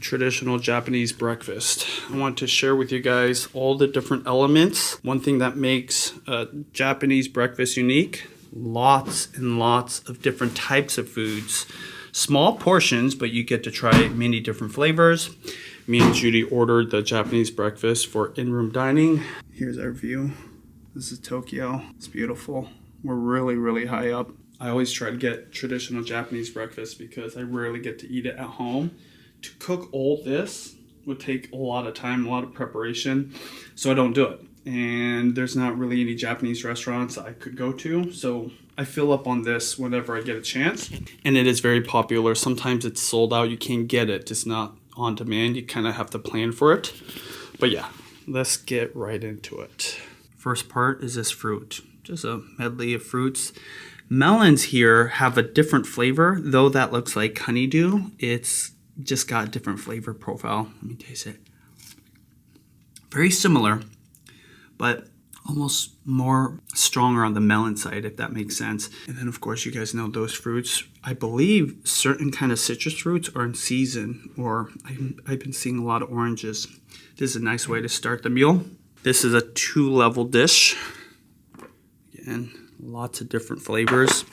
Traditional Japanese breakfast. I want to share with you guys all the different elements. One thing that makes a Japanese breakfast unique, lots and lots of different types of foods. Small portions, but you get to try many different flavors. Me and Judy ordered the Japanese breakfast for in-room dining. Here's our view. This is Tokyo. It's beautiful. We're really high up. I always try to get traditional Japanese breakfast because I rarely get to eat it at home. To cook all this would take a lot of time, a lot of preparation, so I don't do it. And there's not really any Japanese restaurants I could go to, so I fill up on this whenever I get a chance. And it is very popular. Sometimes it's sold out, you can't get it. It's not on demand, you kind of have to plan for it. But yeah, let's get right into it. First part is this fruit, just a medley of fruits. Melons here have a different flavor, though that looks like honeydew. It's just got a different flavor profile. Let me taste it. Very similar, but almost more stronger on the melon side, if that makes sense. And then of course you guys know those fruits. I believe certain kind of citrus fruits are in season, or I've been seeing a lot of oranges. This is a nice way to start the meal. This is a 2-level dish. Again, lots of different flavors.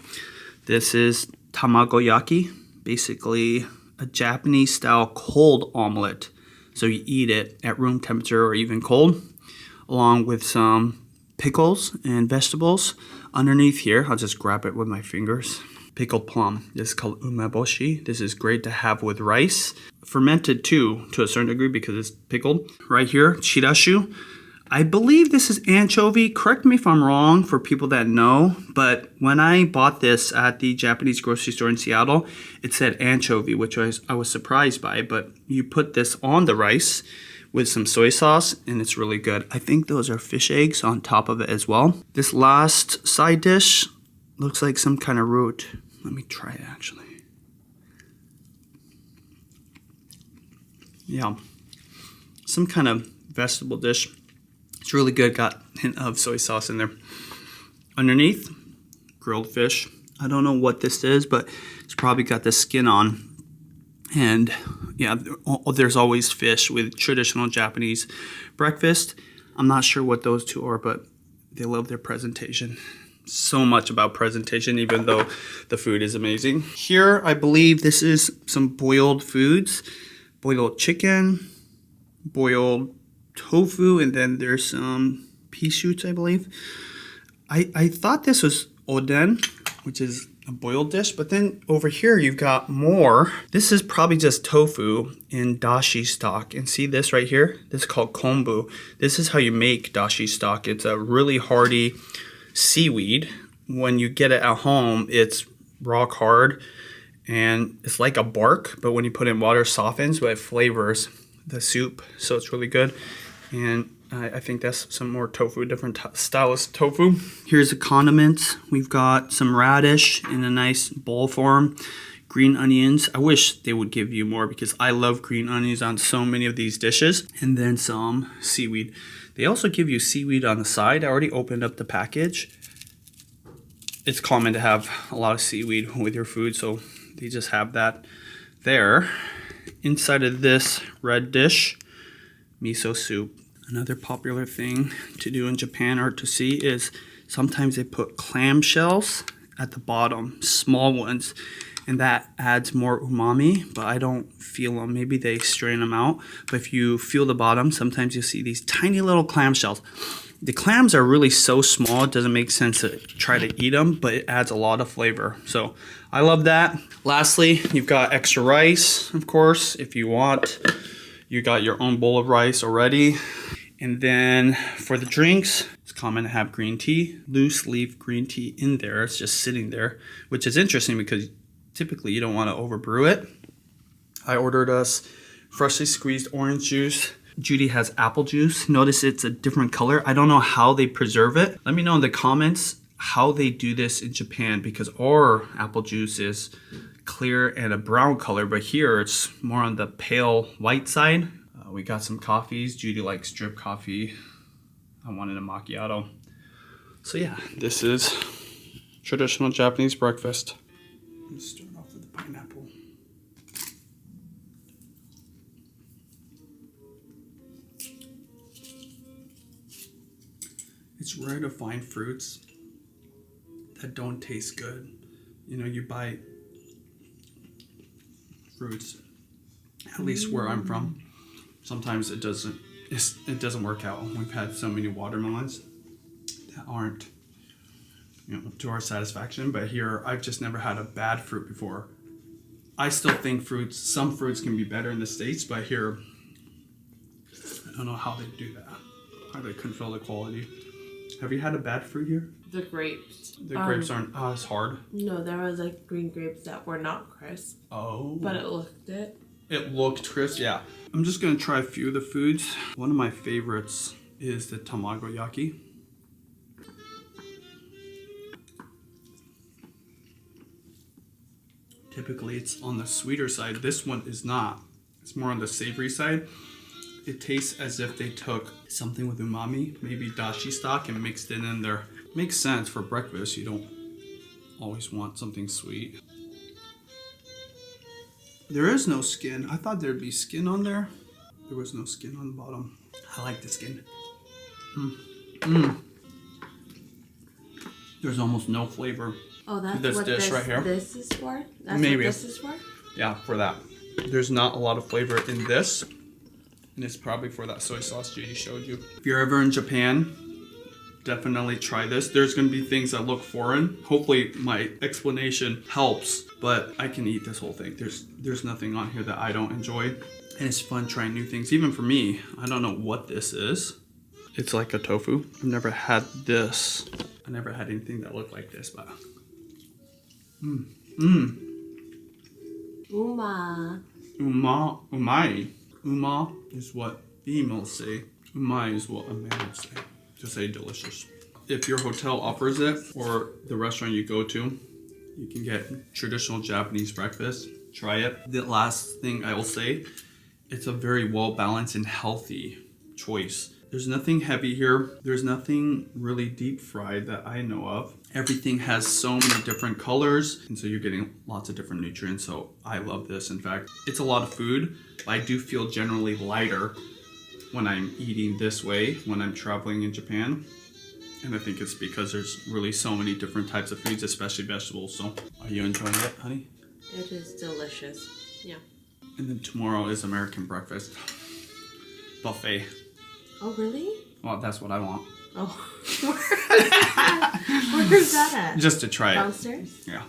This is tamagoyaki, basically a Japanese style cold omelet. So you eat it at room temperature or even cold, along with some pickles and vegetables. Underneath here, I'll just grab it with my fingers. Pickled plum. This is called umeboshi. This is great to have with rice. Fermented too, to a certain degree because it's pickled. Right here, chirashu. I believe this is anchovy. Correct me if I'm wrong for people that know, but when I bought this at the Japanese grocery store in Seattle, it said anchovy, which I was surprised by, but you put this on the rice with some soy sauce and it's really good. I think those are fish eggs on top of it as well. This last side dish looks like some kind of root. Let me try it actually. Yeah, some kind of vegetable dish. It's really good, got a hint of soy sauce in there. Underneath, grilled fish. I don't know what this is, but it's probably got the skin on. And yeah, there's always fish with traditional Japanese breakfast. I'm not sure what those two are, but they love their presentation. So much about presentation, even though the food is amazing. Here, I believe this is some boiled foods. Boiled chicken, boiled tofu, and then there's some pea shoots, I believe. I thought this was oden, which is a boiled dish, but then over here you've got more. This is probably just tofu in dashi stock. And see this right here? This is called kombu. This is how you make dashi stock. It's a really hardy seaweed. When you get it at home, it's rock hard and it's like a bark, but when you put it in water, it softens, but it flavors the soup, so it's really good. And I think that's some more tofu, different stylus tofu. Here's the condiments. We've got some radish in a nice bowl form, green onions. I wish they would give you more because I love green onions on so many of these dishes. And then some seaweed. They also give you seaweed on the side. I already opened up the package. It's common to have a lot of seaweed with your food, so they just have that there. Inside of this red dish, miso soup. Another popular thing to do in Japan or to see is sometimes they put clam shells at the bottom, small ones, and that adds more umami, but I don't feel them. Maybe they strain them out, but if you feel the bottom, sometimes you see these tiny little clam shells. The clams are really so small, it doesn't make sense to try to eat them, but it adds a lot of flavor. So I love that. Lastly, you've got extra rice, of course, if you want. You got your own bowl of rice already. And then for the drinks, it's common to have green tea, loose leaf green tea in there. It's just sitting there, which is interesting because typically you don't want to overbrew it. I ordered us freshly squeezed orange juice. Judy has apple juice. Notice it's a different color. I don't know how they preserve it. Let me know in the comments how they do this in Japan, because our apple juice is clear and a brown color, but here it's more on the pale white side. We got some coffees. Judy likes drip coffee. I wanted a macchiato. So yeah, this is traditional Japanese breakfast. Let's start off with the pineapple. It's rare to find fruits that don't taste good. You know, you buy fruits, at least where I'm from, sometimes it doesn't work out. We've had so many watermelons that aren't, you know, to our satisfaction, but here I've just never had a bad fruit before. I still think some fruits can be better in the States, but here I don't know how they do that, how they control the quality. Have you had a bad fruit here? The grapes. The grapes aren't as hard. No, there was like green grapes that were not crisp. Oh. But it looked it. It looked crisp, yeah. I'm just gonna try a few of the foods. One of my favorites is the tamagoyaki. Typically it's on the sweeter side. This one is not. It's more on the savory side. It tastes as if they took something with umami, maybe dashi stock, and mixed it in there. Makes sense for breakfast. You don't always want something sweet. There is no skin. I thought there'd be skin on there. There was no skin on the bottom. I like the skin. There's almost no flavor. Oh, that's this what dish right here. This is for? That's Maybe. what this is for? Yeah, for that. There's not a lot of flavor in this. And it's probably for that soy sauce JD showed you. If you're ever in Japan, definitely try this. There's gonna be things that look foreign. Hopefully my explanation helps, but I can eat this whole thing. There's nothing on here that I don't enjoy. And it's fun trying new things. Even for me, I don't know what this is. It's like a tofu. I've never had this. I never had anything that looked like this, but. Umai. Uma is what females say. Umai is what a man would say. To say delicious. If your hotel offers it, or the restaurant you go to, you can get traditional Japanese breakfast. Try it. The last thing I will say, it's a very well balanced and healthy choice. There's nothing heavy here. There's nothing really deep fried that I know of. Everything has so many different colors, and so you're getting lots of different nutrients. So I love this. In fact, it's a lot of food, but I do feel generally lighter when I'm eating this way when I'm traveling in Japan. And I think it's because there's really so many different types of foods, especially vegetables. So are you enjoying it, honey? It is delicious. Yeah. And then tomorrow is American breakfast buffet. Oh, really? Well, that's what I want. Oh. Where's that at? Just to try it. Downstairs? Yeah.